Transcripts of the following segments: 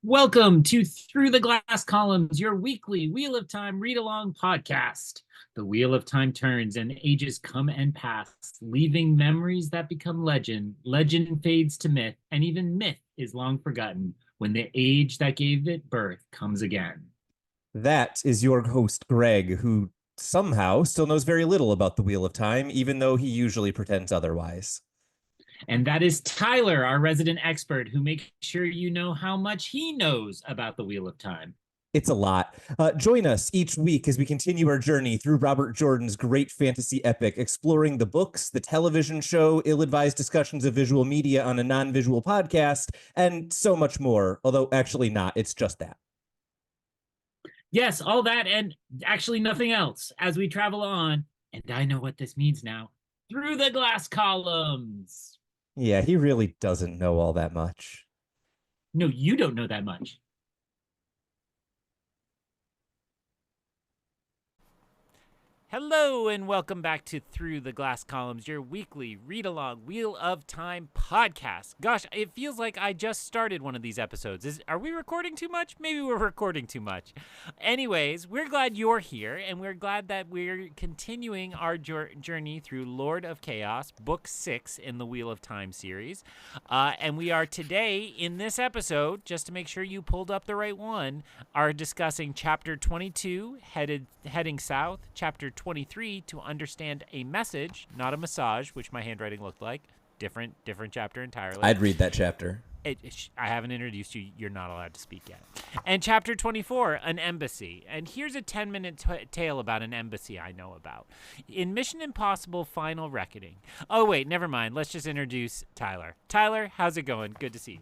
Welcome to Through the Glass Columns, your weekly Wheel of Time read along podcast. The Wheel of Time turns and ages come and pass, leaving memories that become legend. Legend fades to myth, and even myth is long forgotten when the age that gave it birth comes again. That is your host, Greg, who somehow still knows very little about the Wheel of Time, even though he usually pretends otherwise. And that is Tylor, our resident expert, who makes sure you know how much he knows about the Wheel of Time. It's a lot. Join us each week as we continue our journey through Robert Jordan's great fantasy epic, exploring the books, the television show, ill advised discussions of visual media on a non visual podcast, and so much more. Although, actually, not. It's just that. Yes, all that and actually nothing else as we travel on. And I know what this means now. Through the glass columns. Yeah, he really doesn't know all that much. No, you don't know that much. Hello and welcome back to Through the Glass Columns, your weekly read-along Wheel of Time podcast. Gosh, it feels like I just started one of these episodes. Are we recording too much? Maybe we're recording too much. Anyways, we're glad you're here, and we're glad that we're continuing our journey through Lord of Chaos, Book 6 in the Wheel of Time series. And we are today, in this episode, just to make sure you pulled up the right one, are discussing Chapter 22, Heading South, Chapter 23, To Understand a Message, not a massage, which my handwriting looked like. Different chapter entirely. I'd read that chapter. I haven't introduced you. You're not allowed to speak yet. And Chapter 24, An Embassy. And here's a 10-minute tale about an embassy I know about. In Mission Impossible Final Reckoning. Oh, wait, never mind. Let's just introduce Tylor. Tylor, how's it going? Good to see you.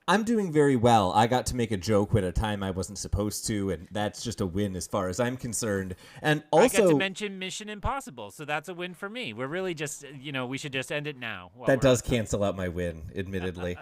I'm doing very well. I got to make a joke at a time I wasn't supposed to, and that's just a win as far as I'm concerned. And also, I got to mention Mission Impossible, so that's a win for me. We're really just, we should just end it now. That does cancel out my win, admittedly.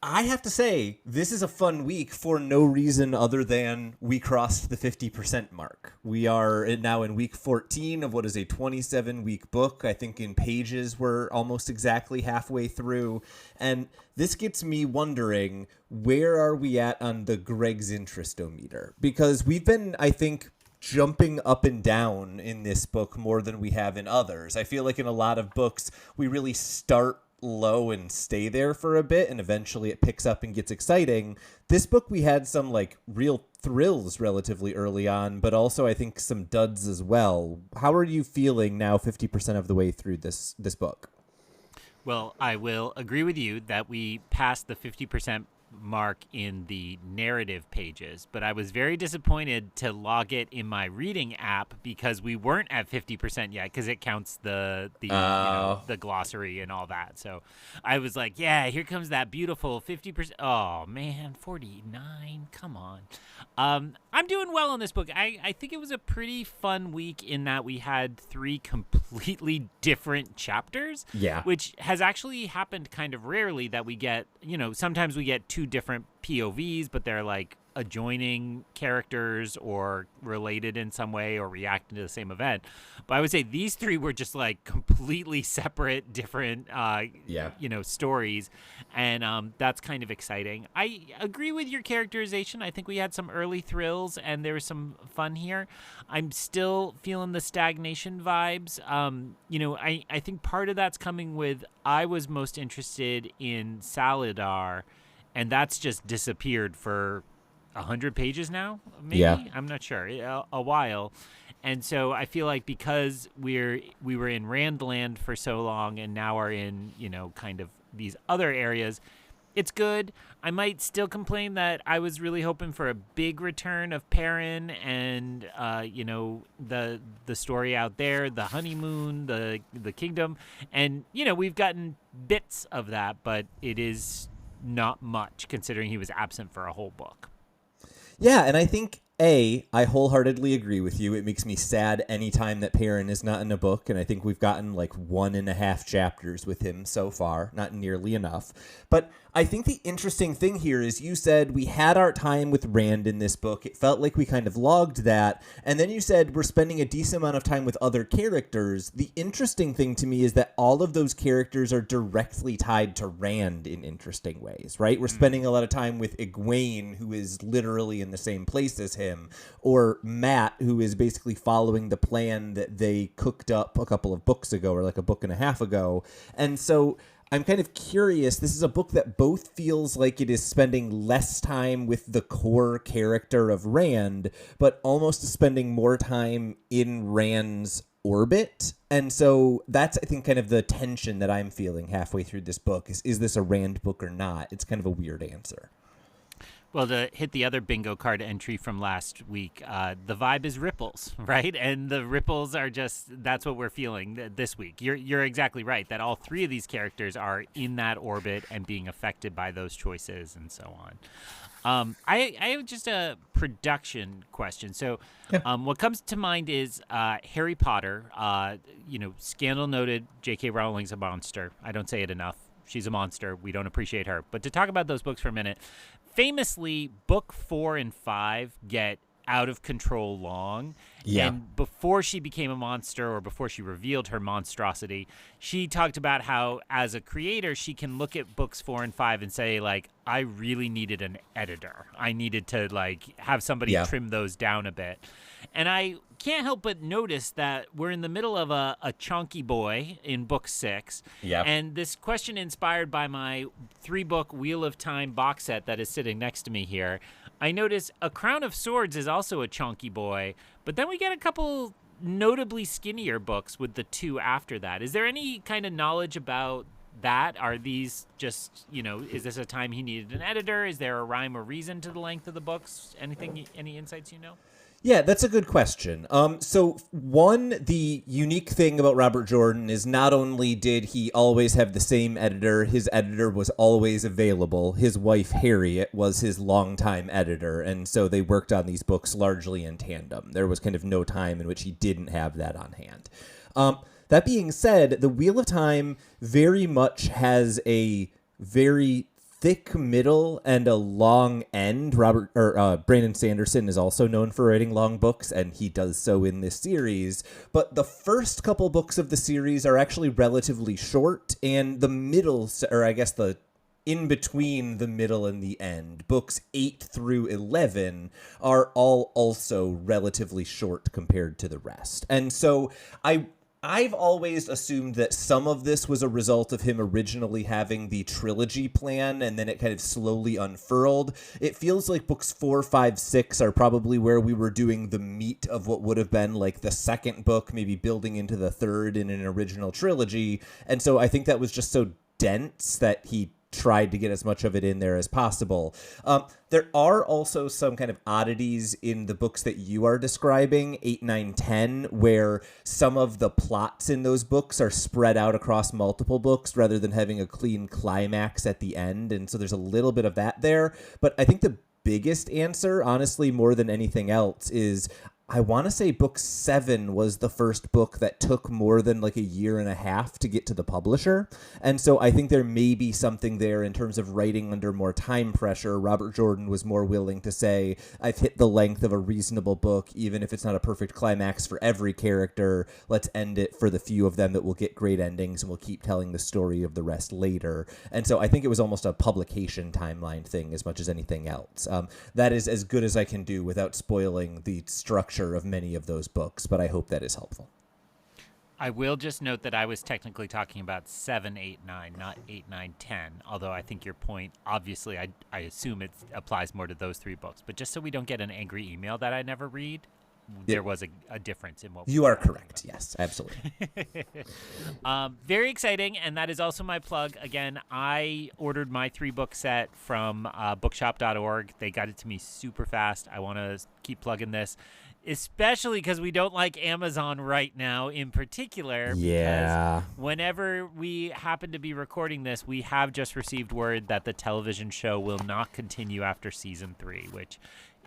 I have to say, this is a fun week for no reason other than we crossed the 50% mark. We are now in week 14 of what is a 27-week book. I think in pages we're almost exactly halfway through. And this gets me wondering, where are we at on the Greg's interest-o-meter? Because we've been, I think, jumping up and down in this book more than we have in others. I feel like in a lot of books, we really start low and stay there for a bit, and eventually it picks up and gets exciting. This book, we had some like real thrills relatively early on, but also I think some duds as well. How are you feeling now 50% of the way through this book? Well, I will agree with you that we passed the 50% mark in the narrative pages, but I was very disappointed to log it in my reading app because we weren't at 50% yet, because it counts the glossary and all that. So I was like, yeah, here comes that beautiful 50%. Oh man, 49. Come on. I'm doing well on this book. I think it was a pretty fun week in that we had 3 completely different chapters. Yeah. Which has actually happened kind of rarely, that we get, sometimes we get 2 different POVs, but they're like adjoining characters or related in some way or reacting to the same event. But I would say these 3 were just like completely separate, different, stories. And that's kind of exciting. I agree with your characterization. I think we had some early thrills and there was some fun here. I'm still feeling the stagnation vibes. I think part of that's coming with, I was most interested in Salidar, and that's just disappeared for 100 pages now, maybe. Yeah. I'm not sure, a while. And so I feel like because we were in Randland for so long and now are in, kind of these other areas, it's good. I might still complain that I was really hoping for a big return of Perrin and the story out there, the honeymoon, the kingdom, and we've gotten bits of that, but it is not much considering he was absent for a whole book. Yeah, and I think I wholeheartedly agree with you. It makes me sad anytime that Perrin is not in a book, and I think we've gotten like 1.5 chapters with him so far, not nearly enough. But I think the interesting thing here is you said we had our time with Rand in this book. It felt like we kind of logged that. And then you said we're spending a decent amount of time with other characters. The interesting thing to me is that all of those characters are directly tied to Rand in interesting ways, right? We're spending a lot of time with Egwene, who is literally in the same place as him, or Matt, who is basically following the plan that they cooked up a couple of books ago, or like a book and a half ago. And so I'm kind of curious. This is a book that both feels like it is spending less time with the core character of Rand, but almost spending more time in Rand's orbit. And so that's, I think, kind of the tension that I'm feeling halfway through this book. Is this a Rand book or not? It's kind of a weird answer. Well, to hit the other bingo card entry from last week, the vibe is ripples, right? And the ripples are that's what we're feeling this week. You're exactly right that all three of these characters are in that orbit and being affected by those choices and so on. I have just a production question. So what comes to mind is Harry Potter, scandal noted J.K. Rowling's a monster. I don't say it enough. She's a monster. We don't appreciate her. But to talk about those books for a minute, famously, book 4 and 5 get out of control long. Yeah. And before she became a monster, or before she revealed her monstrosity, she talked about how, as a creator, she can look at books 4 and 5 and say, like, I really needed an editor. I needed to, like, have somebody trim those down a bit. And I can't help but notice that we're in the middle of a chonky boy in book 6. Yeah. And this question inspired by my 3-book Wheel of Time box set that is sitting next to me here. I notice A Crown of Swords is also a chonky boy, but then we get a couple notably skinnier books with the 2 after that. Is there any kind of knowledge about that? Are these just, is this a time he needed an editor? Is there a rhyme or reason to the length of the books? Any insights you know? Yeah, that's a good question. So one, the unique thing about Robert Jordan is not only did he always have the same editor, his editor was always available. His wife, Harriet, was his longtime editor, and so they worked on these books largely in tandem. There was kind of no time in which he didn't have that on hand. That being said, the Wheel of Time very much has a very thick middle and a long end. Brandon Sanderson is also known for writing long books, and he does so in this series. But the first couple books of the series are actually relatively short, and the middle, or I guess the in between the middle and the end, books 8 through 11 are all also relatively short compared to the rest. And so I've always assumed that some of this was a result of him originally having the trilogy plan, and then it kind of slowly unfurled. It feels like books 4, 5, 6 are probably where we were doing the meat of what would have been like the second book, maybe building into the third in an original trilogy. And so I think that was just so dense that he tried to get as much of it in there as possible. There are also some kind of oddities in the books that you are describing, 8, 9, 10, where some of the plots in those books are spread out across multiple books rather than having a clean climax at the end. And so there's a little bit of that there. But I think the biggest answer, honestly, more than anything else, is I want to say book 7 was the first book that took more than like a year and a half to get to the publisher. And so I think there may be something there in terms of writing under more time pressure. Robert Jordan was more willing to say, I've hit the length of a reasonable book, even if it's not a perfect climax for every character. Let's end it for the few of them that will get great endings, and we'll keep telling the story of the rest later. And so I think it was almost a publication timeline thing as much as anything else. That is as good as I can do without spoiling the structure of many of those books, but I hope that is helpful. I will just note that I was technically talking about 7, 8, 9, not 8, 9, 10, although I think your point, obviously, I assume it applies more to those 3 books. But just so we don't get an angry email that I never read, there was a difference in what you are correct. Yes, absolutely. Very exciting, and that is also my plug. Again, I ordered my 3-book set from bookshop.org. They got it to me super fast. I want to keep plugging this, especially because we don't like Amazon right now in particular. Yeah. Because whenever we happen to be recording this, we have just received word that the television show will not continue after season 3, which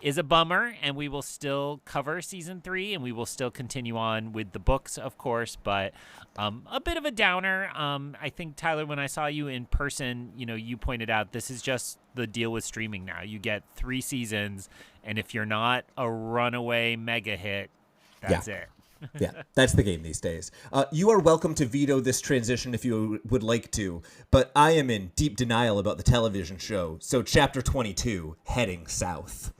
is a bummer, and we will still cover season 3, and we will still continue on with the books, of course, but a bit of a downer. I think, Tyler, when I saw you in person, you pointed out this is just the deal with streaming now. You get 3 seasons, and if you're not a runaway mega hit, that's it. Yeah, that's the game these days. You are welcome to veto this transition if you would like to, but I am in deep denial about the television show, so Chapter 22, Heading South.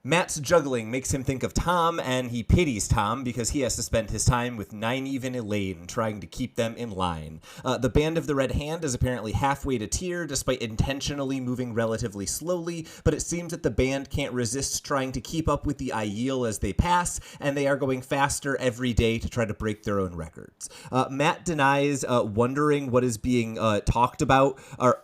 Matt's juggling makes him think of Tom, and he pities Tom because he has to spend his time with Nynaeve and Elaine trying to keep them in line. The Band of the Red Hand is apparently halfway to Tyr, despite intentionally moving relatively slowly, but it seems that the band can't resist trying to keep up with the Aiel as they pass, and they are going faster every day to try to break their own records. Matt denies wondering what is being talked about, or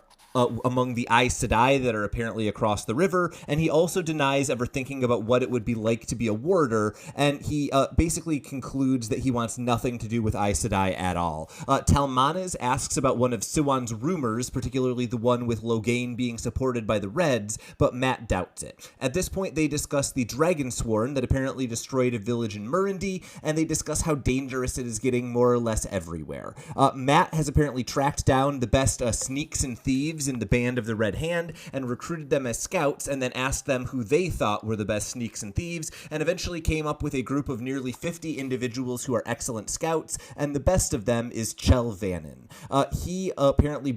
among the Aes Sedai that are apparently across the river, and he also denies ever thinking about what it would be like to be a warder, and he basically concludes that he wants nothing to do with Aes Sedai at all. Talmanes asks about one of Siwan's rumors, particularly the one with Loghain being supported by the Reds, but Matt doubts it. At this point, they discuss the Dragonsworn that apparently destroyed a village in Murandy, and they discuss how dangerous it is getting more or less everywhere. Matt has apparently tracked down the best sneaks and thieves in the Band of the Red Hand and recruited them as scouts, and then asked them who they thought were the best sneaks and thieves, and eventually came up with a group of nearly 50 individuals who are excellent scouts, and the best of them is Chell Vannin. He apparently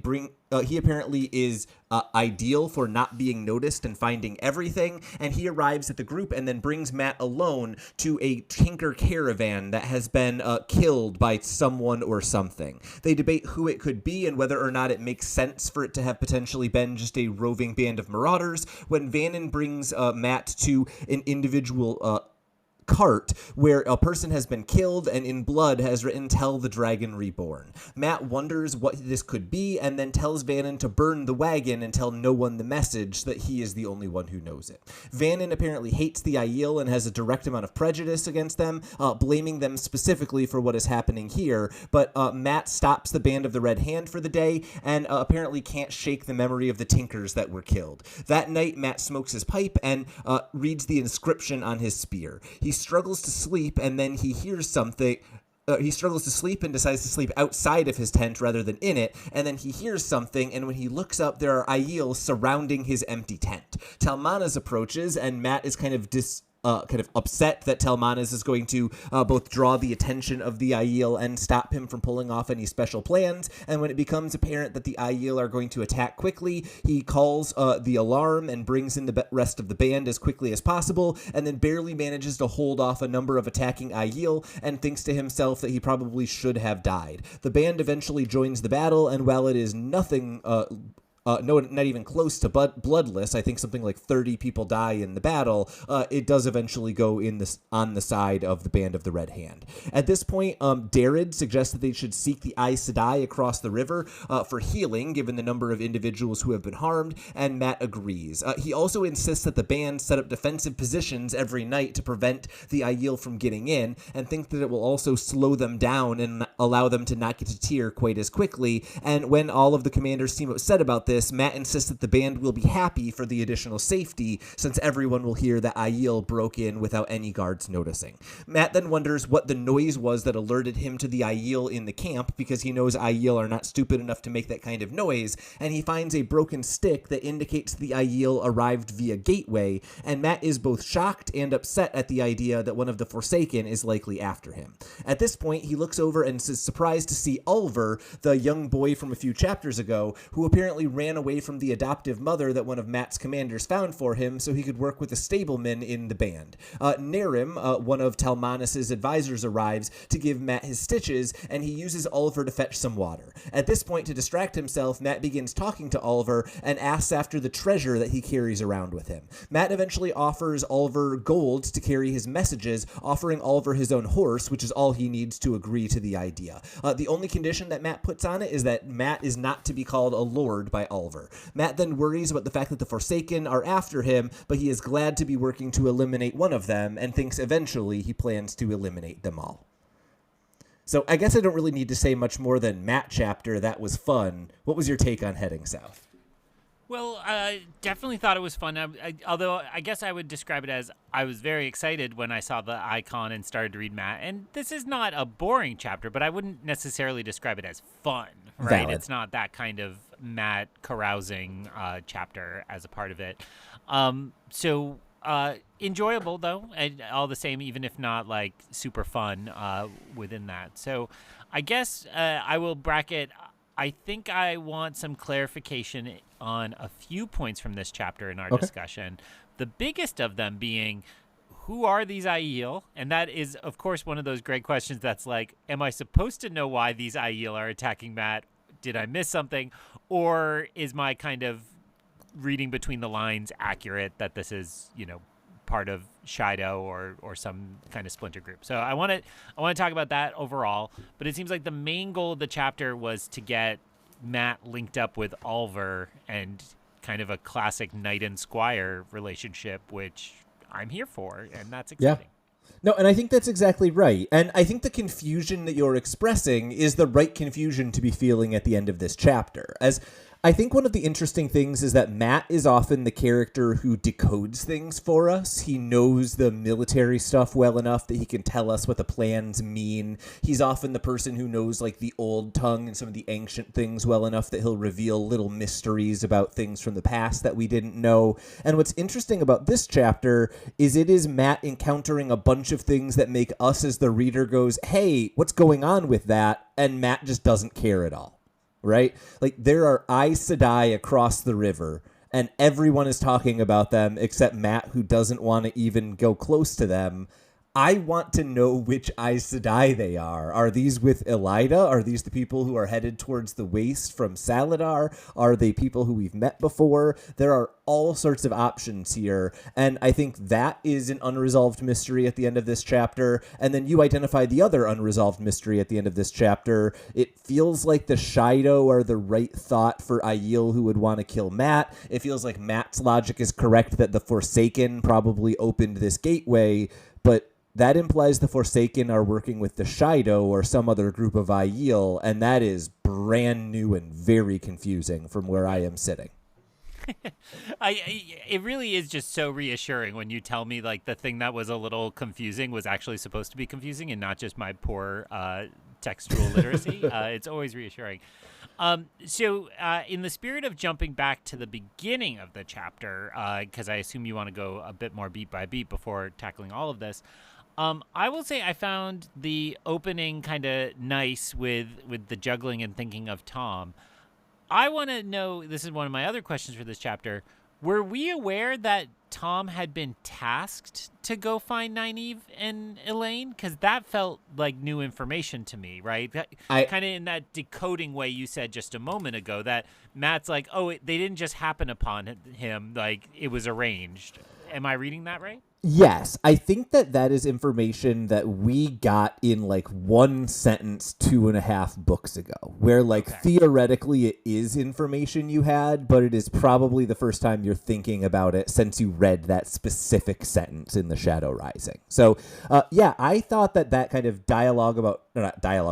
is ideal for not being noticed and finding everything, and he arrives at the group and then brings Matt alone to a tinker caravan that has been killed by someone or something. They debate who it could be and whether or not it makes sense for it to have potentially been just a roving band of marauders, when Vannin brings Matt to an individual cart where a person has been killed and in blood has written "Tell the Dragon Reborn." Matt wonders what this could be and then tells Vannin to burn the wagon and tell no one the message, that he is the only one who knows it. Vannin apparently hates the Aiel and has a direct amount of prejudice against them, blaming them specifically for what is happening here, but Matt stops the Band of the Red Hand for the day and apparently can't shake the memory of the Tinkers that were killed. That night, Matt smokes his pipe and reads the inscription on his spear. He struggles to sleep, and then he hears something. He struggles to sleep and decides to sleep outside of his tent rather than in it, and then he hears something, and when he looks up, there are Aiel surrounding his empty tent. Talmanes approaches, and Matt is kind of upset that Talmanes is going to both draw the attention of the Aiel and stop him from pulling off any special plans, and when it becomes apparent that the Aiel are going to attack quickly, he calls the alarm and brings in the rest of the band as quickly as possible, and then barely manages to hold off a number of attacking Aiel, and thinks to himself that he probably should have died. The band eventually joins the battle, and while it is nothing no, not even close to bloodless. I think something like 30 people die in the battle. It does eventually go on the side of the Band of the Red Hand. At this point, Darred suggests that they should seek the Aes Sedai across the river for healing, given the number of individuals who have been harmed, and Matt agrees. He also insists that the band set up defensive positions every night to prevent the Aiel from getting in, and thinks that it will also slow them down and allow them to not get to Tyr quite as quickly. And when all of the commanders seem upset about this, Matt insists that the band will be happy for the additional safety, since everyone will hear that Aiel broke in without any guards noticing. Matt then wonders what the noise was that alerted him to the Aiel in the camp, because he knows Aiel are not stupid enough to make that kind of noise, and he finds a broken stick that indicates the Aiel arrived via gateway, and Matt is both shocked and upset at the idea that one of the Forsaken is likely after him. At this point, he looks over and is surprised to see Ulver, the young boy from a few chapters ago, who apparently ran away from the adoptive mother that one of Matt's commanders found for him so he could work with the stablemen in the band. Nerim, one of Talmanes' advisors, arrives to give Matt his stitches, and he uses Ulver to fetch some water. At this point, to distract himself, Matt begins talking to Ulver and asks after the treasure that he carries around with him. Matt eventually offers Ulver gold to carry his messages, offering Ulver his own horse, which is all he needs to agree to the idea. The only condition that Matt puts on it is that Matt is not to be called a lord by Ulver. Matt then worries about the fact that the Forsaken are after him, but he is glad to be working to eliminate one of them, and thinks eventually he plans to eliminate them all. So I guess I don't really need to say much more than Matt chapter. That was fun. What was your take on Heading South? Well, I definitely thought it was fun. Although I guess I would describe it as I was very excited when I saw the icon and started to read Matt. And this is not a boring chapter, but I wouldn't necessarily describe it as fun, right? Valid. It's not that kind of Matt carousing chapter as a part of it. So enjoyable though, and all the same, even if not like super fun within that. So I guess I will bracket. I think I want some clarification on a few points from this chapter in our discussion. The biggest of them being, who are these Aiel? And that is, of course, one of those great questions that's like, am I supposed to know why these Aiel are attacking Matt? Did I miss something? Or is my kind of reading between the lines accurate that this is, part of Shido or some kind of splinter group? So I want to talk about that overall, but it seems like the main goal of the chapter was to get Matt linked up with Oliver and kind of a classic knight and squire relationship, which I'm here for, and that's exciting. Yeah. No, and I think that's exactly right. And I think the confusion that you're expressing is the right confusion to be feeling at the end of this chapter. As I think one of the interesting things is that Matt is often the character who decodes things for us. He knows the military stuff well enough that he can tell us what the plans mean. He's often the person who knows like the old tongue and some of the ancient things well enough that he'll reveal little mysteries about things from the past that we didn't know. And what's interesting about this chapter is it is Matt encountering a bunch of things that make us as the reader goes, hey, what's going on with that? And Matt just doesn't care at all. Right? Like there are Aes Sedai across the river and everyone is talking about them except Matt, who doesn't want to even go close to them. I want to know which Aes Sedai they are. Are these with Elida? Are these the people who are headed towards the waste from Saladar? Are they people who we've met before? There are all sorts of options here, and I think that is an unresolved mystery at the end of this chapter. And then you identify the other unresolved mystery at the end of this chapter. It feels like the Shido are the right thought for Aiel, who would want to kill Matt. It feels like Matt's logic is correct that the Forsaken probably opened this gateway, but that implies the Forsaken are working with the Shido or some other group of Aiel, and that is brand new and very confusing from where I am sitting. It really is just so reassuring when you tell me like the thing that was a little confusing was actually supposed to be confusing and not just my poor textual literacy. It's always reassuring. So in the spirit of jumping back to the beginning of the chapter, because I assume you want to go a bit more beat by beat before tackling all of this, I will say I found the opening kind of nice with the juggling and thinking of Tom. I want to know, this is one of my other questions for this chapter, were we aware that Tom had been tasked to go find Nynaeve and Elaine? Because that felt like new information to me, right? Kind of in that decoding way you said just a moment ago, that Matt's like, oh, they didn't just happen upon him, like it was arranged. Am I reading that right? Yes, I think that is information that we got in like one sentence 2.5 books ago, where like theoretically it is information you had, but it is probably the first time you're thinking about it since you read that specific sentence in The Shadow Rising. So yeah, I thought that kind of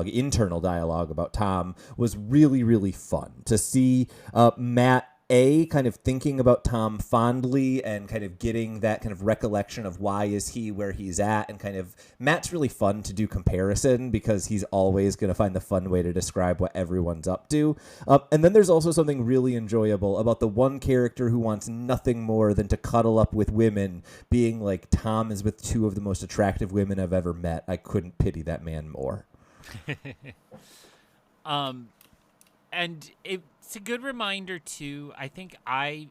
internal dialogue about Tom was really, really fun to see. Matt kind of thinking about Tom fondly and kind of getting that kind of recollection of why is he where he's at, and kind of Matt's really fun to do comparison because he's always going to find the fun way to describe what everyone's up to. And then there's also something really enjoyable about the one character who wants nothing more than to cuddle up with women being like, Tom is with two of the most attractive women I've ever met. I couldn't pity that man more. And it's a good reminder too. I think I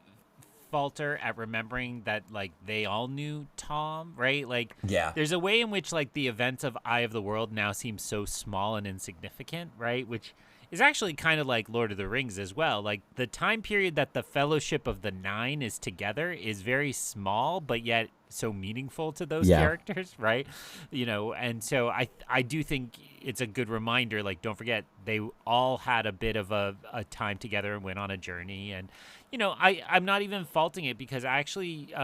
falter at remembering that like they all knew Tom, right? Like, yeah, there's a way in which like the events of Eye of the World now seem so small and insignificant, right? Which is actually kind of like Lord of the Rings as well. Like the time period that the Fellowship of the Nine is together is very small, but yet so meaningful to those Yeah. characters, right? And so I do think it's a good reminder, like, don't forget, they all had a bit of a time together and went on a journey. And I'm not even faulting it, because I actually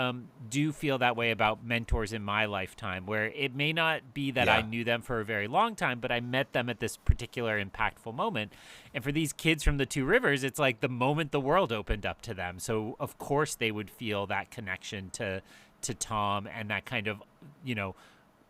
do feel that way about mentors in my lifetime, where it may not be that I knew them for a very long time, but I met them at this particular impactful moment. And for these kids from the Two Rivers, it's like the moment the world opened up to them. So of course they would feel that connection to Tom, and that kind of,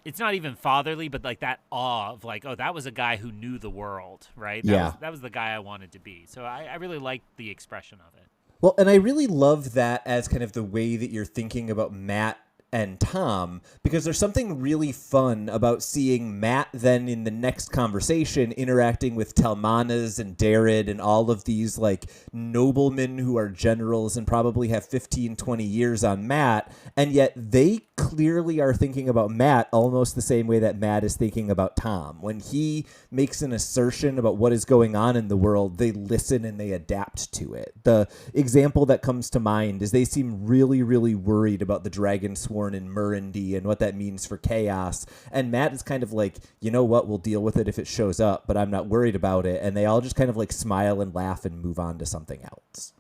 it's not even fatherly, but like that awe of like, oh, that was a guy who knew the world, right? That was the guy I wanted to be. So I really liked the expression of it. Well, and I really love that as kind of the way that you're thinking about Matt and Tom, because there's something really fun about seeing Matt then in the next conversation interacting with Talmanas and Darred and all of these like noblemen who are generals and probably have 15, 20 years on Matt, and yet they clearly are thinking about Matt almost the same way that Matt is thinking about Tom. When he makes an assertion about what is going on in the world, they listen and they adapt to it. The example that comes to mind is they seem really, really worried about the Dragon Sworn in Murandy and what that means for chaos. And Matt is kind of like, you know what, we'll deal with it if it shows up, but I'm not worried about it. And they all just kind of like smile and laugh and move on to something else.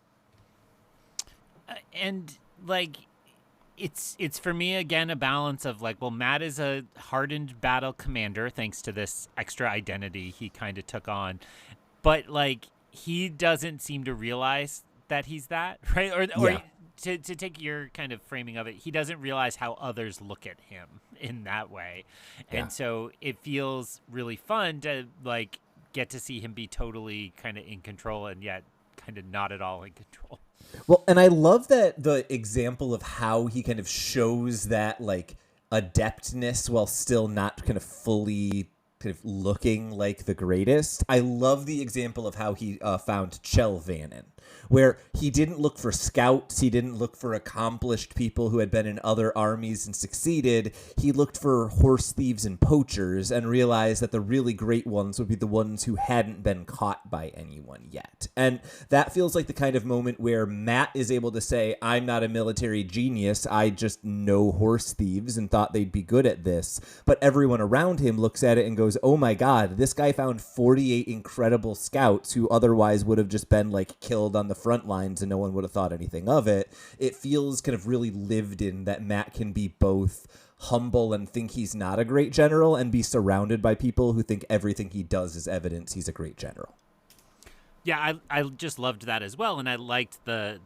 And like, it's for me again a balance of like, well, Matt is a hardened battle commander thanks to this extra identity he kind of took on, but like he doesn't seem to realize that he's that, right? Or to take your kind of framing of it, he doesn't realize how others look at him in that way. And so it feels really fun to like get to see him be totally kind of in control and yet kind of not at all in control. Well, and I love that the example of how he kind of shows that like adeptness while still not kind of fully kind of looking like the greatest. I love the example of how he found Chell Vannon, where he didn't look for scouts, he didn't look for accomplished people who had been in other armies and succeeded. He looked for horse thieves and poachers and realized that the really great ones would be the ones who hadn't been caught by anyone yet. And that feels like the kind of moment where Matt is able to say, I'm not a military genius, I just know horse thieves and thought they'd be good at this. But everyone around him looks at it and goes, oh my God, this guy found 48 incredible scouts who otherwise would have just been like killed on the front lines and no one would have thought anything of it. It feels kind of really lived in that Matt can be both humble and think he's not a great general and be surrounded by people who think everything he does is evidence he's a great general. Yeah, I just loved that as well, and I liked the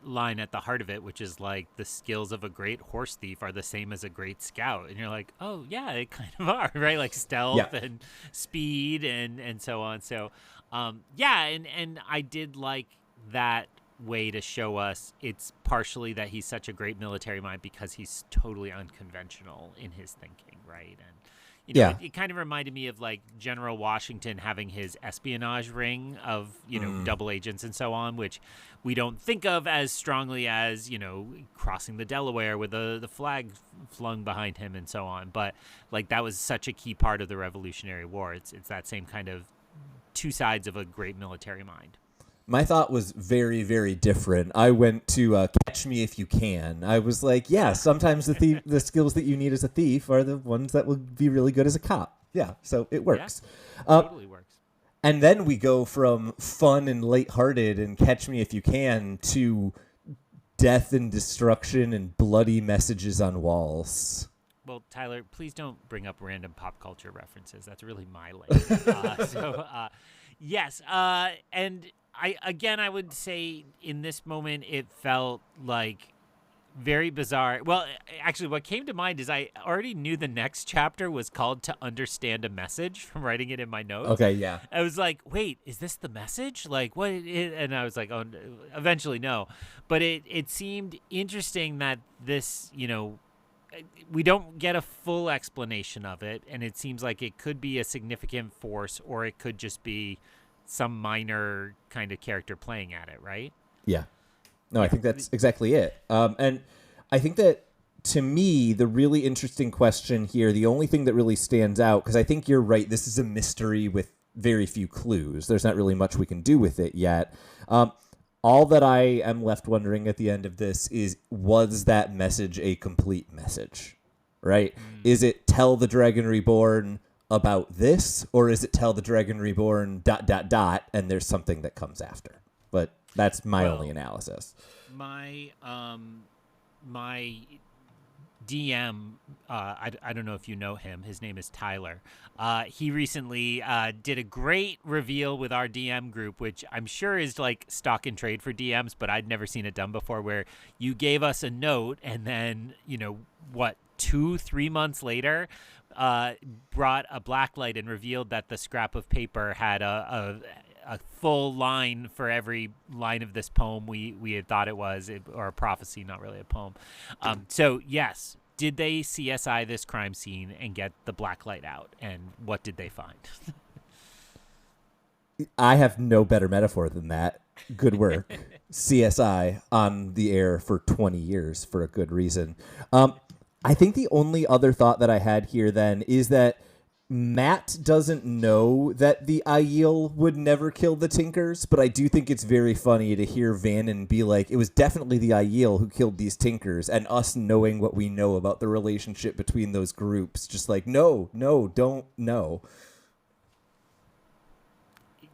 line at the heart of it, which is like the skills of a great horse thief are the same as a great scout, and you're like, oh yeah, they kind of are, right? Like stealth and speed and so on. So, and I did like that way to show us it's partially that he's such a great military mind because he's totally unconventional in his thinking, right? And it kind of reminded me of like General Washington having his espionage ring of, double agents and so on, which we don't think of as strongly as, crossing the Delaware with the flag flung behind him and so on. But like that was such a key part of the Revolutionary War. It's that same kind of two sides of a great military mind. My thought was very, very different. I went to Catch Me If You Can. I was like, yeah, sometimes the skills that you need as a thief are the ones that will be really good as a cop. Yeah, so it works. Yeah, totally works. And then we go from fun and lighthearted and Catch Me If You Can to death and destruction and bloody messages on walls. Well, Tyler, please don't bring up random pop culture references. That's really my lane. Yes, and I would say in this moment it felt like very bizarre. Well, actually, what came to mind is I already knew the next chapter was called To Understand a Message from writing it in my notes. Okay, yeah. I was like, wait, is this the message? Like, what? And I was like, oh, eventually no. But it seemed interesting that this, we don't get a full explanation of it, and it seems like it could be a significant force or it could just be some minor kind of character playing at it, right? Yeah. No, I think that's exactly it. And I think that, to me, the really interesting question here, the only thing that really stands out, because I think you're right, this is a mystery with very few clues. There's not really much we can do with it yet. All that I am left wondering at the end of this is, was that message a complete message, right? Is it tell the Dragon Reborn about this, or is it tell the Dragon Reborn ... and there's something that comes after? But that's my only analysis. My my DM, I don't know if you know him. His name is Tylor. He recently did a great reveal with our DM group, which I'm sure is like stock and trade for DMs, but I'd never seen it done before, where you gave us a note and then, 2-3 months later, brought a blacklight and revealed that the scrap of paper had a full line for every line of this poem we had thought it was, or a prophecy, not really a poem. So, yes, did they CSI this crime scene and get the blacklight out? And what did they find? I have no better metaphor than that. Good work. CSI on the air for 20 years for a good reason. I think the only other thought that I had here then is that Matt doesn't know that the Aiel would never kill the Tinkers, but I do think it's very funny to hear Vannon be like, it was definitely the Aiel who killed these Tinkers, and us knowing what we know about the relationship between those groups, just like, no, don't know.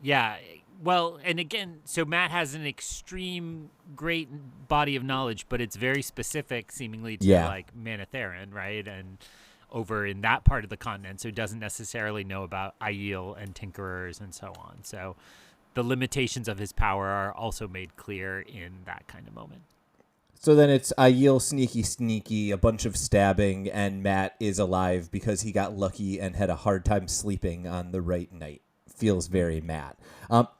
Yeah, well, and again, so Matt has an extreme great body of knowledge, but it's very specific, seemingly, to like Manetheren, right? And over in that part of the continent, so he doesn't necessarily know about Aiel and Tinkerers and so on. So the limitations of his power are also made clear in that kind of moment. So then it's Aiel sneaky, a bunch of stabbing, and Matt is alive because he got lucky and had a hard time sleeping on the right night. Feels very Matt.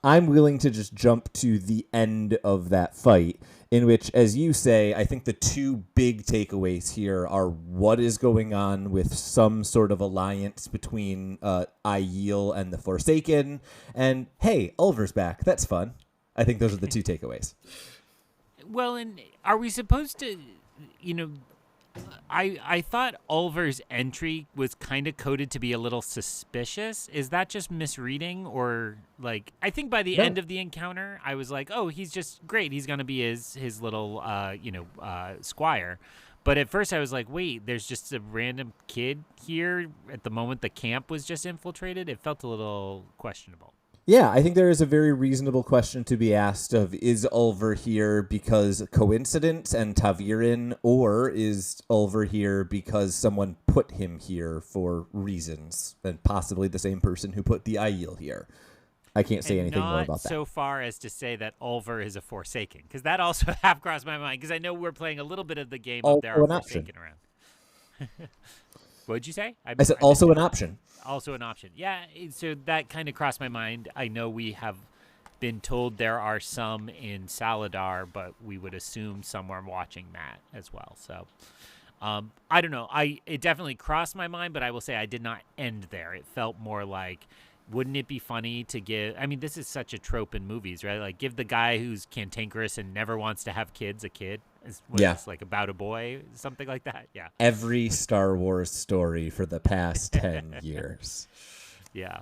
I'm willing to just jump to the end of that fight, in which, as you say, I think the two big takeaways here are what is going on with some sort of alliance between Aiel and the Forsaken, and hey, Ulver's back. That's fun. I think those are the two takeaways. Well, and are we supposed to, I thought Ulver's entry was kind of coded to be a little suspicious. Is that just misreading, or like, I think by the end of the encounter, I was like, oh, he's just great. He's going to be his little, squire. But at first I was like, wait, there's just a random kid here at the moment the camp was just infiltrated. It felt a little questionable. Yeah, I think there is a very reasonable question to be asked of, is Ulver here because coincidence and Tavirin, or is Ulver here because someone put him here for reasons, and possibly the same person who put the Aiel here? I can't say anything more about that. So far as to say that Ulver is a Forsaken, because that also half crossed my mind, because I know we're playing a little bit of the game of there are Forsaken around. What did you say? I said also an option. Also an option. Yeah, so that kind of crossed my mind. I know we have been told there are some in Saladar, but we would assume somewhere watching that as well. So I don't know. It definitely crossed my mind, but I will say I did not end there. It felt more like, wouldn't it be funny to give... I mean, this is such a trope in movies, right? Like, give the guy who's cantankerous and never wants to have kids a kid. It's like about a boy, something like that. Yeah. Every Star Wars story for the past 10 years. Yeah.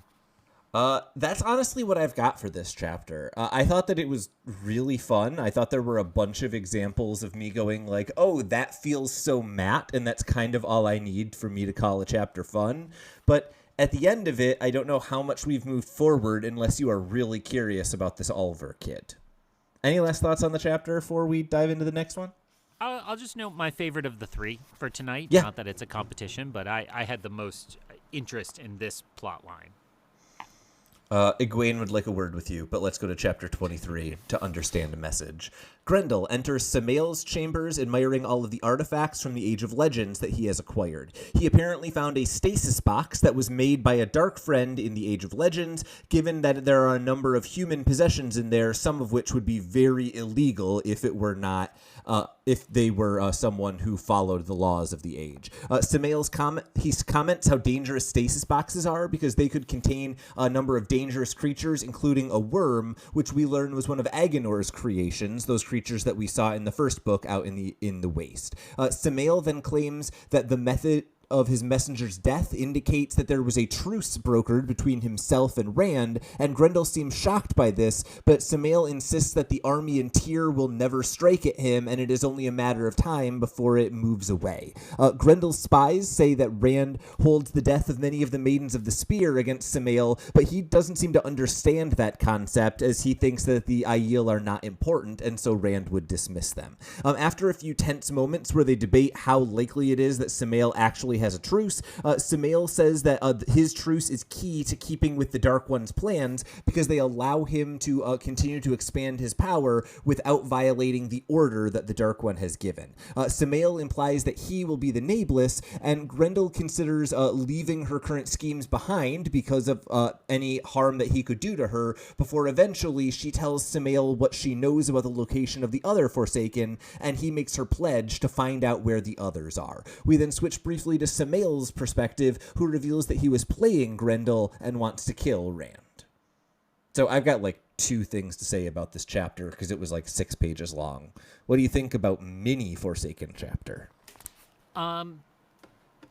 That's honestly what I've got for this chapter. I thought that it was really fun. I thought there were a bunch of examples of me going like, oh, that feels so Matt, and that's kind of all I need for me to call a chapter fun. But at the end of it, I don't know how much we've moved forward unless you are really curious about this Ulver kid. Any last thoughts on the chapter before we dive into the next one? I'll just note my favorite of the three for tonight. Yeah. Not that it's a competition, but I had the most interest in this plot line. Egwene would like a word with you, but let's go to chapter 23 to understand a message. Graendal enters Samael's chambers, admiring all of the artifacts from the Age of Legends that he has acquired. He apparently found a stasis box that was made by a dark friend in the Age of Legends, given that there are a number of human possessions in there, some of which would be very illegal if it were not, if they were someone who followed the laws of the age. Samael's he comments how dangerous stasis boxes are because they could contain a number of dangerous creatures, including a worm, which we learned was one of Agenor's creations, those creatures that we saw in the first book out in the waste. Samael then claims that the method of his messenger's death indicates that there was a truce brokered between himself and Rand, and Graendal seems shocked by this, but Samael insists that the army in Tyr will never strike at him, and it is only a matter of time before it moves away. Graendal's spies say that Rand holds the death of many of the Maidens of the Spear against Samael, but he doesn't seem to understand that concept, as he thinks that the Aiel are not important, and so Rand would dismiss them. After a few tense moments where they debate how likely it is that Samael actually has a truce, Samael says that his truce is key to keeping with the Dark One's plans because they allow him to continue to expand his power without violating the order that the Dark One has given. Samael implies that he will be the Nameless, and Graendal considers leaving her current schemes behind because of any harm that he could do to her, before eventually she tells Samael what she knows about the location of the other Forsaken, and he makes her pledge to find out where the others are. We then switch briefly to Samael's perspective, who reveals that he was playing Graendal and wants to kill Rand. So I've got like 2 things to say about this chapter because it was like 6 pages long. What do you think about mini Forsaken chapter?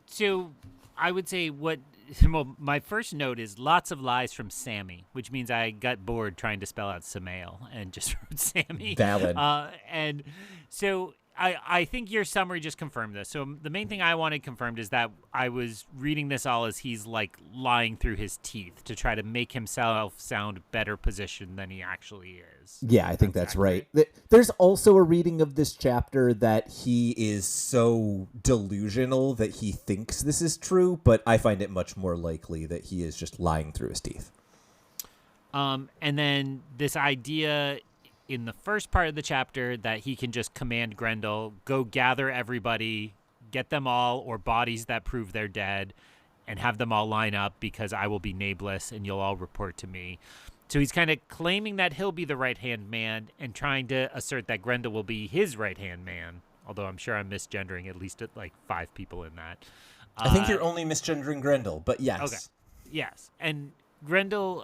So I would say well, my first note is lots of lies from Sammy, which means I got bored trying to spell out Samael and just wrote Sammy. Valid. And so I think your summary just confirmed this. So the main thing I wanted confirmed is that I was reading this all as he's like lying through his teeth to try to make himself sound better positioned than he actually is. Yeah, I think that's right. There's also a reading of this chapter that he is so delusional that he thinks this is true, but I find it much more likely that he is just lying through his teeth. And then this idea in the first part of the chapter that he can just command Graendal, go gather everybody, get them all, or bodies that prove they're dead, and have them all line up because I will be Nameless and you'll all report to me. So he's kind of claiming that he'll be the right-hand man and trying to assert that Graendal will be his right-hand man, although I'm sure I'm misgendering at least like 5 people in that. I think you're only misgendering Graendal, but yes. Okay. Yes. And Graendal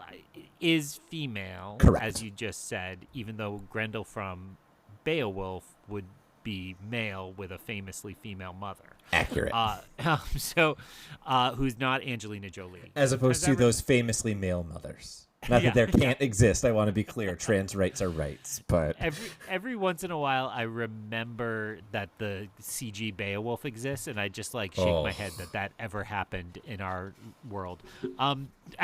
is female, correct, as you just said, even though Graendal from Beowulf would be male with a famously female mother. Accurate. Who's not Angelina Jolie. As opposed to those famously male mothers. Not that there can't exist. I want to be clear. Trans rights are rights, but every once in a while, I remember that the CG Beowulf exists, and I just like shake my head that ever happened in our world. I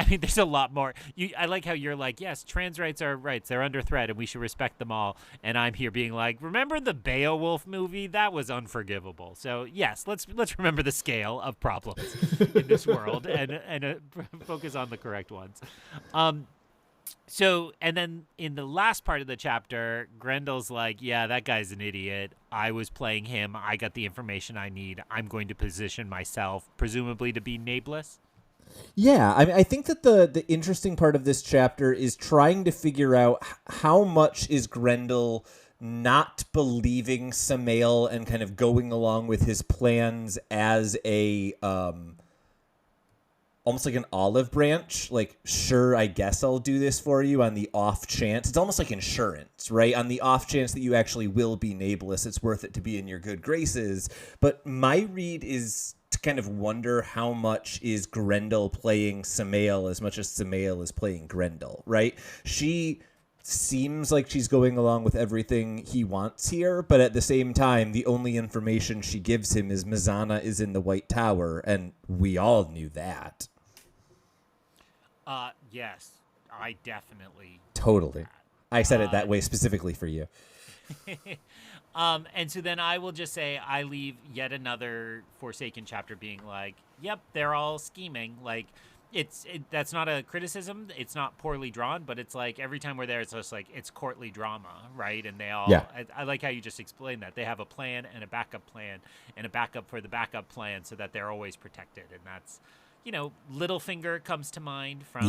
mean, there's a lot more. I like how you're like, yes, trans rights are rights. They're under threat, and we should respect them all. And I'm here being like, remember the Beowulf movie? That was unforgivable. So yes, let's remember the scale of problems in this world and focus on the correct ones. So, and then in the last part of the chapter, Graendal's like, yeah, that guy's an idiot. I was playing him. I got the information I need. I'm going to position myself, presumably to be Nameless. Yeah, I mean, I think that the interesting part of this chapter is trying to figure out how much is Graendal not believing Samael and kind of going along with his plans as a almost like an olive branch, like, sure, I guess I'll do this for you on the off chance. It's almost like insurance, right? On the off chance that you actually will be Nameless, it's worth it to be in your good graces. But my read is to kind of wonder how much is Graendal playing Samael as much as Samael is playing Graendal, right? She seems like she's going along with everything he wants here, but at the same time, the only information she gives him is Mizana is in the White Tower, and we all knew that. Yes, I definitely. Totally. I said it that way specifically for you. And so then I will just say I leave yet another Forsaken chapter being like, yep, they're all scheming. Like, that's not a criticism. It's not poorly drawn, but it's like every time we're there, it's just like it's courtly drama, right? And they all, yeah. I like how you just explained that. They have a plan and a backup plan and a backup for the backup plan so that they're always protected. And that's, you know, Littlefinger comes to mind from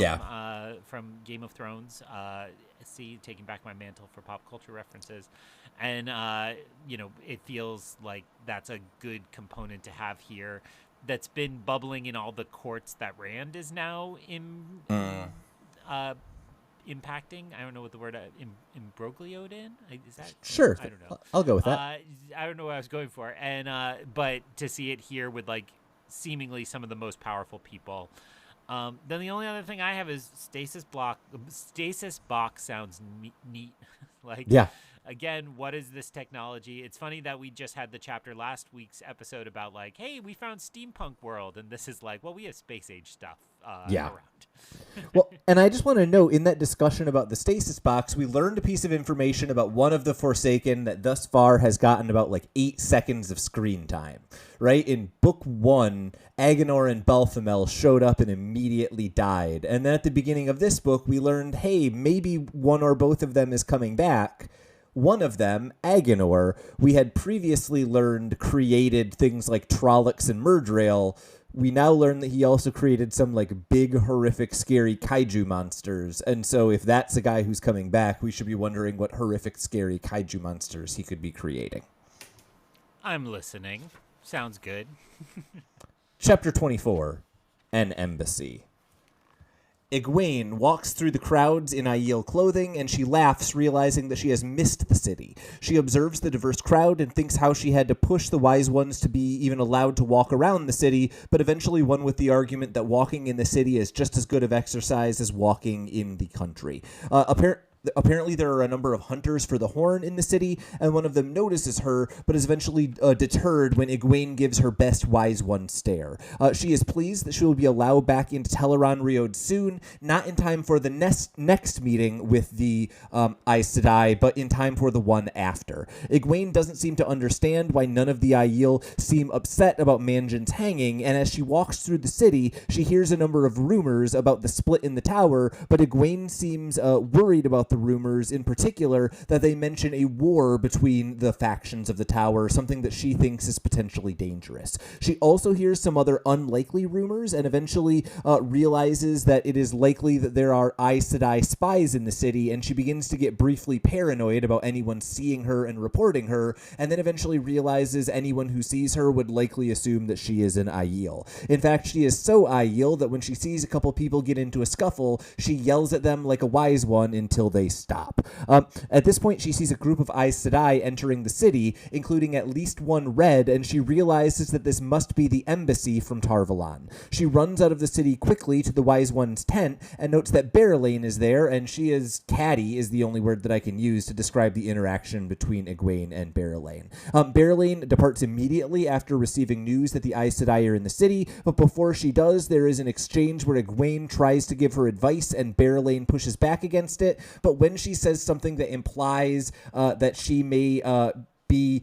Game of Thrones. Taking back my mantle for pop culture references. And, you know, it feels like that's a good component to have here that's been bubbling in all the courts that Rand is now impacting. I don't know what the word imbroglioed in. Is that sure? I don't know. I'll go with that. I don't know what I was going for. And but to see it here with like seemingly some of the most powerful people. Then the only other thing I have is stasis block. Stasis box sounds neat. Like, Yeah. again, what is this technology? It's funny that we just had the chapter last week's episode about like, hey, we found steampunk world, and this is like, well, we have space age stuff Yeah. around. Well, and I just want to note, in that discussion about the stasis box, we learned a piece of information about one of the Forsaken that thus far has gotten about like 8 seconds of screen time, right? In book 1, Agenor and Balthamel showed up and immediately died. And then at the beginning of this book, we learned, hey, maybe one or both of them is coming back. One of them, Agenor, we had previously learned created things like Trollocs and Murdrail. We now learn that he also created some like big, horrific, scary kaiju monsters. And so if that's a guy who's coming back, we should be wondering what horrific, scary kaiju monsters he could be creating. I'm listening. Sounds good. Chapter 24, An Embassy. Egwene walks through the crowds in Aiel clothing, and she laughs, realizing that she has missed the city. She observes the diverse crowd and thinks how she had to push the wise ones to be even allowed to walk around the city, but eventually won with the argument that walking in the city is just as good of exercise as walking in the country. Apparently, there are a number of hunters for the horn in the city, and one of them notices her, but is eventually deterred when Egwene gives her best wise one stare. She is pleased that she will be allowed back into Teleron Riod soon, not in time for the next meeting with the Aes Sedai, but in time for the one after. Egwene doesn't seem to understand why none of the Aiel seem upset about Manjin's hanging, and as she walks through the city, she hears a number of rumors about the split in the tower, but Egwene seems worried about the rumors, in particular, that they mention a war between the factions of the tower, something that she thinks is potentially dangerous. She also hears some other unlikely rumors and eventually realizes that it is likely that there are Aes Sedai spies in the city, and she begins to get briefly paranoid about anyone seeing her and reporting her, and then eventually realizes anyone who sees her would likely assume that she is an Aiel. In fact, she is so Aiel that when she sees a couple people get into a scuffle, she yells at them like a wise one until they stop. At this point, she sees a group of Aes Sedai entering the city, including at least one red, and she realizes that this must be the embassy from Tarvalon. She runs out of the city quickly to the Wise One's tent and notes that Berelain is there, and she is catty is the only word that I can use to describe the interaction between Egwene and Berelain. Berelain departs immediately after receiving news that the Aes Sedai are in the city, but before she does, there is an exchange where Egwene tries to give her advice and Berelain pushes back against it, but when she says something that implies that she may be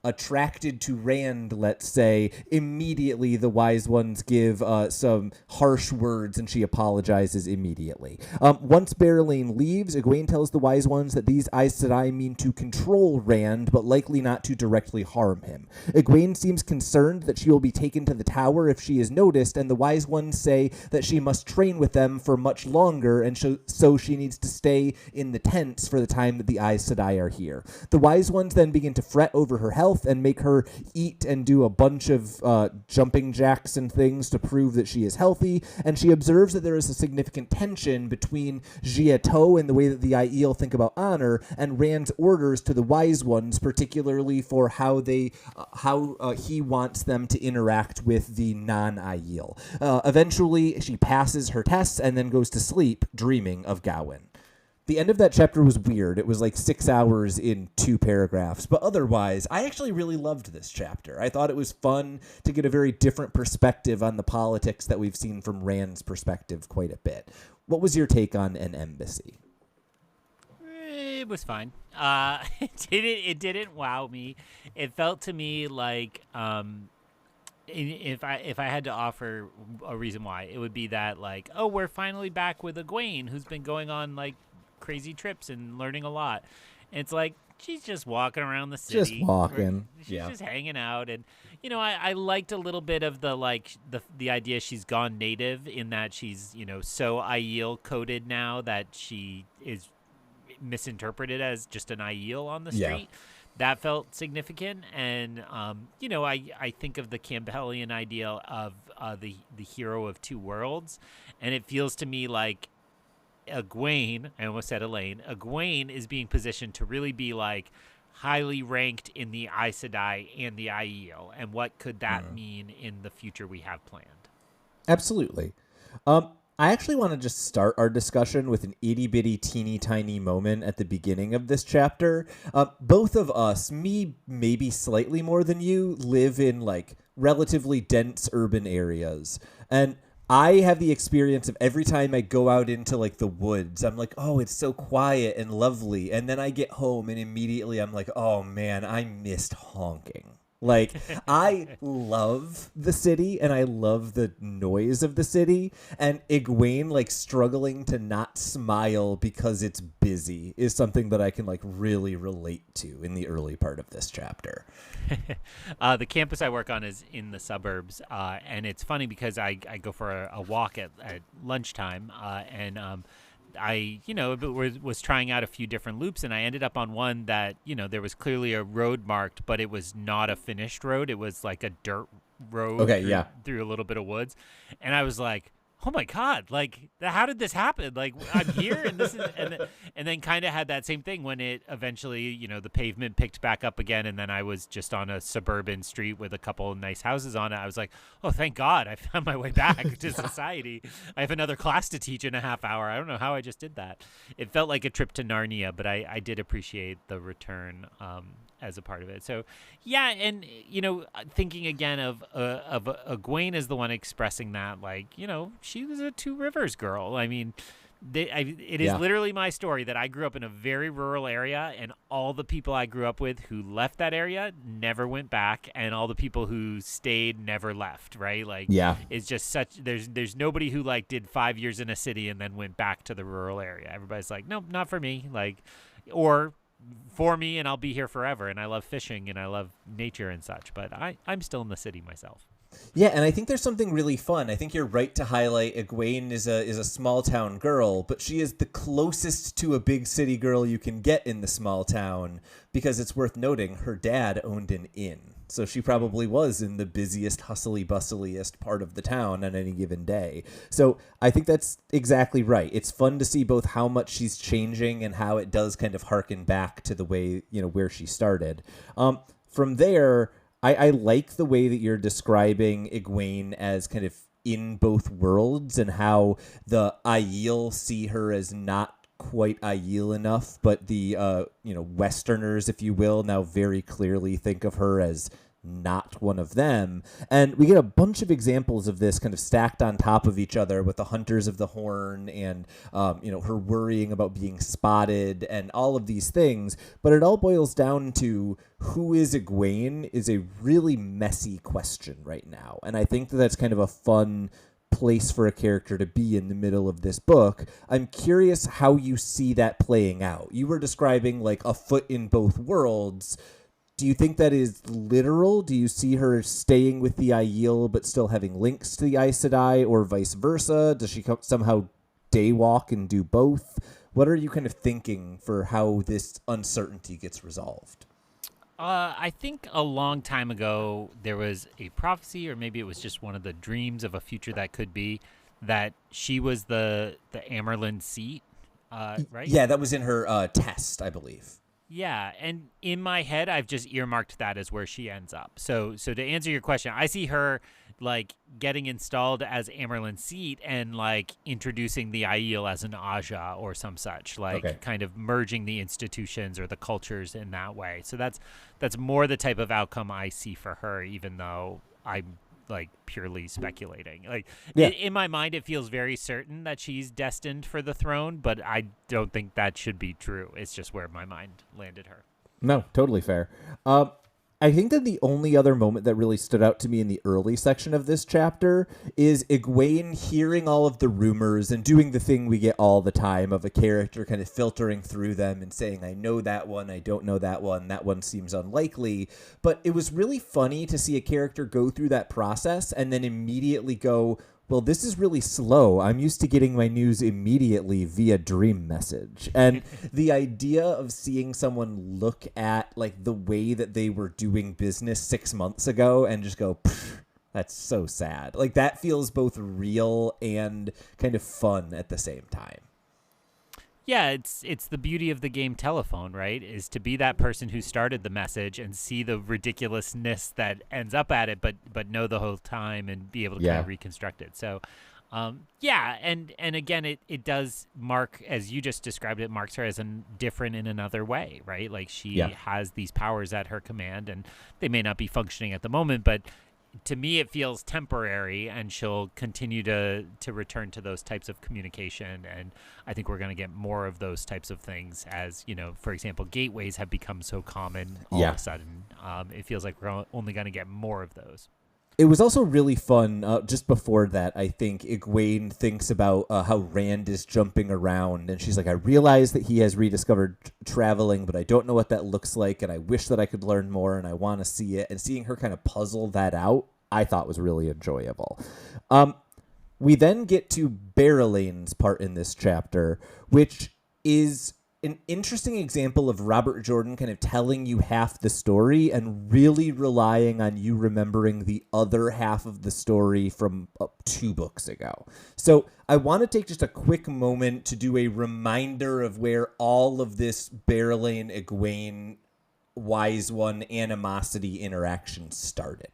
attracted to Rand, let's say, immediately the wise ones give some harsh words and she apologizes immediately. Once Berelain leaves, Egwene tells the wise ones that these Aes Sedai mean to control Rand, but likely not to directly harm him. Egwene seems concerned that she will be taken to the tower if she is noticed, and the wise ones say that she must train with them for much longer, and so she needs to stay in the tents for the time that the Aes Sedai are here. The wise ones then begin to fret over her health and make her eat and do a bunch of jumping jacks and things to prove that she is healthy, and she observes that there is a significant tension between Giato and the way that the Aiel think about honor and Rand's orders to the wise ones, particularly for how he wants them to interact with the non-Aiel. Eventually, she passes her tests and then goes to sleep, dreaming of Gawain. The end of that chapter was weird. It was like 6 hours in 2 paragraphs. But otherwise, I actually really loved this chapter. I thought it was fun to get a very different perspective on the politics that we've seen from Rand's perspective quite a bit. What was your take on An Embassy? It was fine. It didn't wow me. It felt to me like if I had to offer a reason why, it would be that like, oh, we're finally back with Egwene, who's been going on like crazy trips and learning a lot. And it's like she's just walking around the city. Just walking. She's just hanging out. And I liked a little bit of the idea she's gone native, in that she's, so Aiel coded now that she is misinterpreted as just an Aiel on the street. That felt significant. And I think of the Campbellian ideal of the hero of two worlds, and it feels to me like Egwene, I almost said Elaine, Egwene is being positioned to really be like highly ranked in the Aes Sedai and the Aiel, and what could that mean in the future we have planned? Absolutely. I actually want to just start our discussion with an itty bitty teeny tiny moment at the beginning of this chapter. Both of us, me maybe slightly more than you, live in like relatively dense urban areas. And I have the experience of every time I go out into like the woods, I'm like, oh, it's so quiet and lovely. And then I get home and immediately I'm like, oh man, I missed honking. Like, I love the city and I love the noise of the city. And Egwene, like, struggling to not smile because it's busy is something that I can, like, really relate to in the early part of this chapter. The campus I work on is in the suburbs, and it's funny because I go for a walk at lunchtime, and I, was trying out a few different loops, and I ended up on one that, there was clearly a road marked, but it was not a finished road. It was like a dirt road through a little bit of woods. And I was like, oh my God, like, how did this happen? Like, I'm here and this is, and then kind of had that same thing when it eventually, the pavement picked back up again. And then I was just on a suburban street with a couple of nice houses on it. I was like, oh, thank God I found my way back to society. I have another class to teach in a half hour. I don't know how I just did that. It felt like a trip to Narnia, but I did appreciate the return, as a part of it. So yeah. And, thinking again of Egwene as the one expressing that, like, she was a Two Rivers girl. I mean, it is literally my story that I grew up in a very rural area, and all the people I grew up with who left that area never went back, and all the people who stayed never left, right? Like, it's just such, there's nobody who like did 5 years in a city and then went back to the rural area. Everybody's like, nope, not for me. Like, or for me, and I'll be here forever, and I love fishing and I love nature and such, but I'm still in the city myself. Yeah, and I think there's something really fun. I think you're right to highlight Egwene is a small town girl, but she is the closest to a big city girl you can get in the small town, because it's worth noting her dad owned an inn. So she probably was in the busiest, hustly-bustliest part of the town on any given day. So I think that's exactly right. It's fun to see both how much she's changing and how it does kind of harken back to the way, where she started. From there, I like the way that you're describing Egwene as kind of in both worlds, and how the Aiel see her as not quite Aiel enough, but the Westerners, if you will, now very clearly think of her as not one of them. And we get a bunch of examples of this kind of stacked on top of each other, with the Hunters of the Horn and her worrying about being spotted and all of these things. But it all boils down to who is Egwene is a really messy question right now. And I think that that's kind of a fun place for a character to be in the middle of this book. I'm curious how you see that playing out. You were describing like a foot in both worlds. Do you think that is literal? Do you see her staying with the Aiel but still having links to the Aes Sedai, or vice versa? Does she somehow daywalk and do both? What are you kind of thinking for how this uncertainty gets resolved? I think a long time ago there was a prophecy, or maybe it was just one of the dreams of a future that could be, that she was the Amyrlin seat, right? Yeah, that was in her test, I believe. Yeah, and in my head, I've just earmarked that as where she ends up. So to answer your question, I see her like getting installed as Amyrlin's seat and like introducing the Aiel as an Aja or some such, like kind of merging the institutions or the cultures in that way. So that's more the type of outcome I see for her, even though I'm like purely speculating. Like in my mind, it feels very certain that she's destined for the throne, but I don't think that should be true. It's just where my mind landed her. No, totally fair. I think that the only other moment that really stood out to me in the early section of this chapter is Egwene hearing all of the rumors and doing the thing we get all the time of a character kind of filtering through them and saying, I know that one, I don't know that one seems unlikely. But it was really funny to see a character go through that process and then immediately go, well, this is really slow. I'm used to getting my news immediately via dream message. And the idea of seeing someone look at like the way that they were doing business 6 months ago and just go, that's so sad. Like that feels both real and kind of fun at the same time. Yeah, it's the beauty of the game telephone, right? Is to be that person who started the message and see the ridiculousness that ends up at it, but know the whole time and be able to kind Yeah. of reconstruct it. So, yeah, and again, it does mark, as you just described it, marks her as different in another way, right? Like she Yeah. has these powers at her command, and they may not be functioning at the moment, but to me it feels temporary, and she'll continue to return to those types of communication. And I think we're going to get more of those types of things as, for example, gateways have become so common all of Yeah. a sudden. It feels like we're only going to get more of those. It was also really fun. Just before that, I think Egwene thinks about how Rand is jumping around, and she's like, "I realize that he has rediscovered traveling, but I don't know what that looks like, and I wish that I could learn more, and I want to see it." And seeing her kind of puzzle that out, I thought was really enjoyable. We then get to Berelane's part in this chapter, which is an interesting example of Robert Jordan kind of telling you half the story and really relying on you remembering the other half of the story from 2 books ago. So I want to take just a quick moment to do a reminder of where all of this Berelane, Egwene, Wise One animosity interaction started.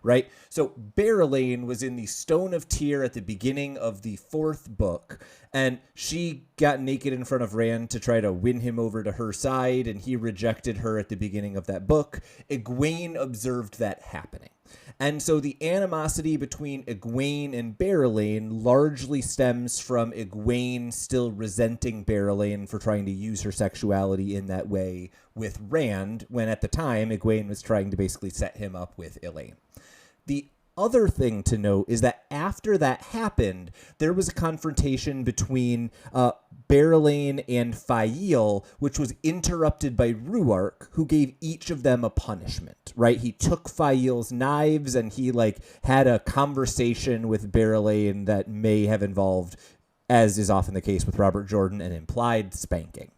Right? So Berelane was in the Stone of Tyr at the beginning of the 4th book, and she got naked in front of Rand to try to win him over to her side, and he rejected her at the beginning of that book. Egwene observed that happening. And so the animosity between Egwene and Berelane largely stems from Egwene still resenting Berelane for trying to use her sexuality in that way with Rand, when at the time Egwene was trying to basically set him up with Elaine. The other thing to note is that after that happened, there was a confrontation between Berelane and Aiel, which was interrupted by Ruark, who gave each of them a punishment, right? He took Aiel's knives, and he had a conversation with Berelane that may have involved, as is often the case with Robert Jordan, an implied spanking.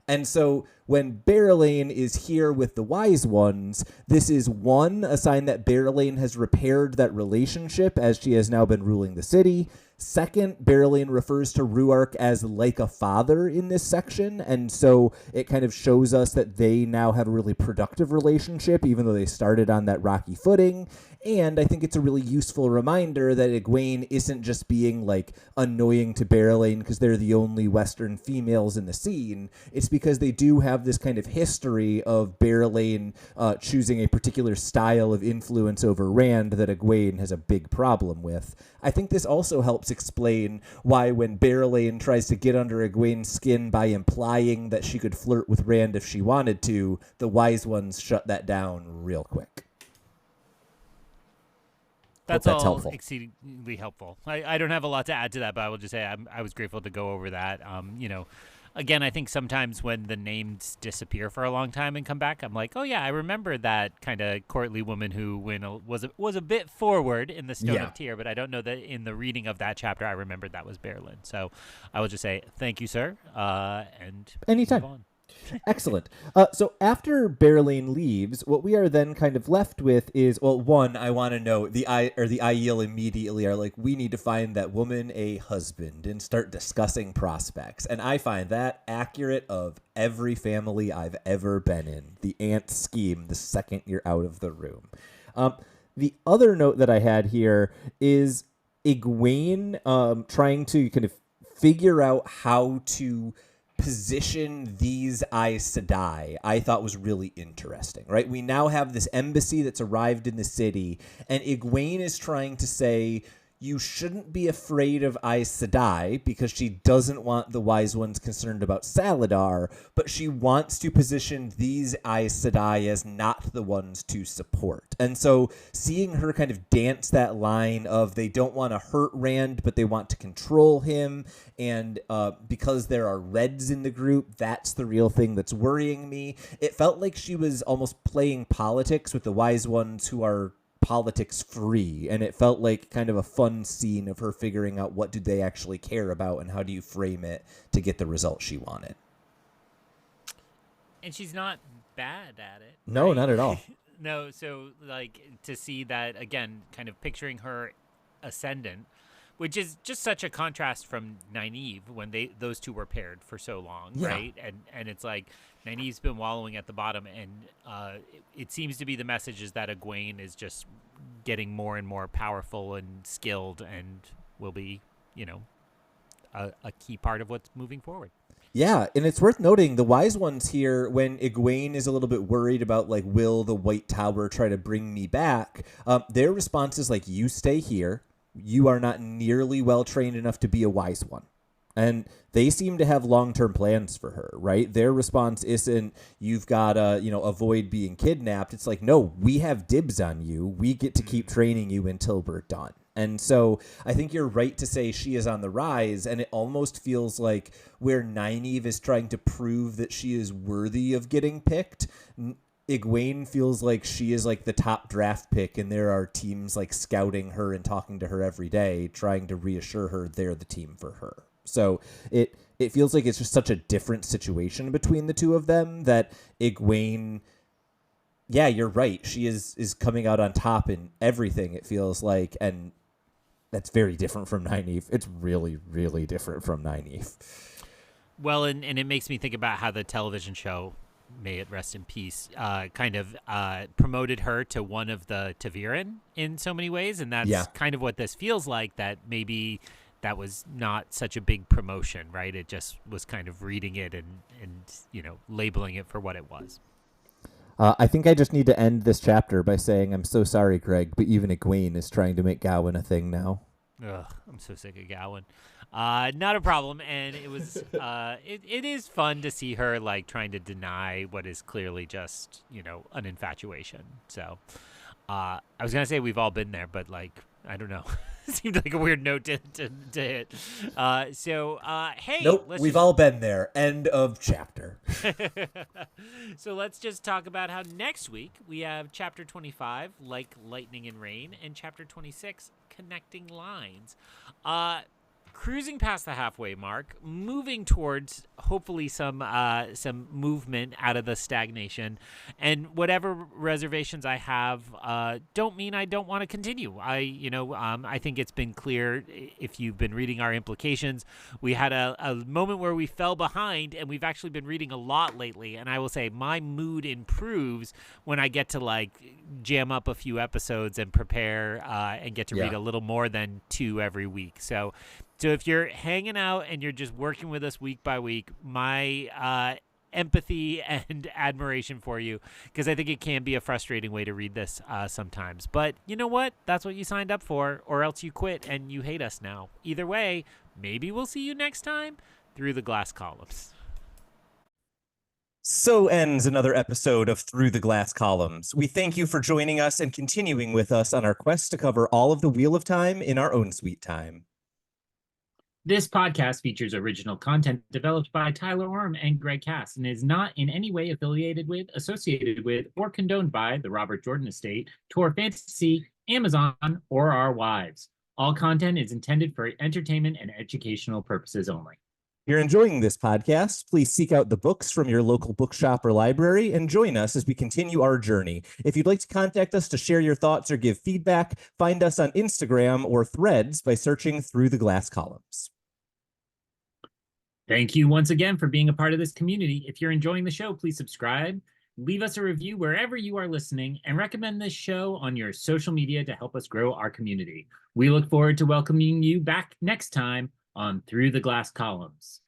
And so when Berelane is here with the Wise Ones, this is one, a sign that Berelane has repaired that relationship as she has now been ruling the city. Second, Berelane refers to Ruark as like a father in this section, and so it kind of shows us that they now have a really productive relationship, even though they started on that rocky footing. And I think it's a really useful reminder that Egwene isn't just being annoying to Berelane because they're the only Western females in the scene. It's because they do have this kind of history of Berelane choosing a particular style of influence over Rand that Egwene has a big problem with. I think this also helps explain why when Berelane tries to get under Egwene's skin by implying that she could flirt with Rand if she wanted to, the Wise Ones shut that down real quick. That's that's all helpful. exceedingly helpful. I don't have a lot to add to that, but I will just say I was grateful to go over that. Again, I think sometimes when the names disappear for a long time and come back, I'm like, oh yeah, I remember that kind of courtly woman who was a bit forward in the Stone of Tyr, but I don't know that in the reading of that chapter I remembered that was Berelane. So I will just say thank you, sir, and anytime. move on. Excellent. So after Berelane leaves, what we are then kind of left with is, well, one, I want to know, the Aiel immediately are like, we need to find that woman a husband and start discussing prospects. And I find that accurate of every family I've ever been in. The ant scheme the second you're out of the room. The other note that I had here is Egwene trying to kind of figure out how to position these Aes Sedai, I thought was really interesting, right? We now have this embassy that's arrived in the city, and Egwene is trying to say, you shouldn't be afraid of Aes Sedai because she doesn't want the Wise Ones concerned about Saladar, but she wants to position these Aes Sedai as not the ones to support. And so seeing her kind of dance that line of they don't want to hurt Rand, but they want to control him, and because there are Reds in the group, that's the real thing that's worrying me. It felt like she was almost playing politics with the Wise Ones who are politics free, and it felt like kind of a fun scene of her figuring out what do they actually care about and how do you frame it to get the result she wanted. And she's not bad at it. No, right? not at all. No, so to see that again, kind of picturing her ascendant, which is just such a contrast from Nynaeve when those two were paired for so long, Yeah. right? And it's like Nynaeve's been wallowing at the bottom, and it seems to be the message is that Egwene is just getting more and more powerful and skilled, and will be, a key part of what's moving forward. Yeah, and it's worth noting the wise ones here, when Egwene is a little bit worried about, like, will the White Tower try to bring me back? Their response is like, you stay here. You are not nearly well trained enough to be a wise one. And they seem to have long-term plans for her, right? Their response isn't, you've got to, avoid being kidnapped. It's like, no, we have dibs on you. We get to keep training you until we're done. And so I think you're right to say she is on the rise, and it almost feels like where Nynaeve is trying to prove that she is worthy of getting picked, Egwene feels like she is like the top draft pick, and there are teams like scouting her and talking to her every day, trying to reassure her they're the team for her. So it feels like it's just such a different situation between the two of them that Egwene, yeah, you're right. She is coming out on top in everything, it feels like, and that's very different from Nynaeve. It's really, really different from Nynaeve. Well, and it makes me think about how the television show, may it rest in peace, kind of promoted her to one of the Taviran in so many ways, and that's kind of what this feels like, that maybe that was not such a big promotion, right? It just was kind of reading it and labeling it for what it was. I think I just need to end this chapter by saying I'm so sorry, Greg, but even Egwene is trying to make Gawain a thing now. Ugh, I'm so sick of Gawain. Not a problem, and it was it is fun to see her like trying to deny what is clearly just an infatuation. So I was gonna say we've all been there, but like I don't know. It seemed like a weird note to hit. Hey. Nope, we've all been there. End of chapter. So let's just talk about how next week we have Chapter 25, Like Lightning and Rain, and Chapter 26, Connecting Lines. Cruising past the halfway mark, moving towards hopefully some movement out of the stagnation, and whatever reservations I have don't mean I don't want to continue. I think it's been clear if you've been reading our implications, we had a moment where we fell behind, and we've actually been reading a lot lately. And I will say my mood improves when I get to like jam up a few episodes and prepare and get to read a little more than 2 every week. So if you're hanging out and you're just working with us week by week, my empathy and admiration for you, because I think it can be a frustrating way to read this sometimes. But you know what? That's what you signed up for, or else you quit and you hate us now. Either way, maybe we'll see you next time through the glass columns. So ends another episode of Through the Glass Columns. We thank you for joining us and continuing with us on our quest to cover all of the Wheel of Time in our own sweet time. This podcast features original content developed by Tylor Orm and Greg Cass and is not in any way affiliated with, associated with, or condoned by the Robert Jordan Estate, Tor Fantasy, Amazon, or our wives. All content is intended for entertainment and educational purposes only. If you're enjoying this podcast, please seek out the books from your local bookshop or library and join us as we continue our journey. If you'd like to contact us to share your thoughts or give feedback, find us on Instagram or Threads by searching Through the Glass Columns. Thank you once again for being a part of this community. If you're enjoying the show, please subscribe, leave us a review wherever you are listening, and recommend this show on your social media to help us grow our community. We look forward to welcoming you back next time on Through the Glass Columns.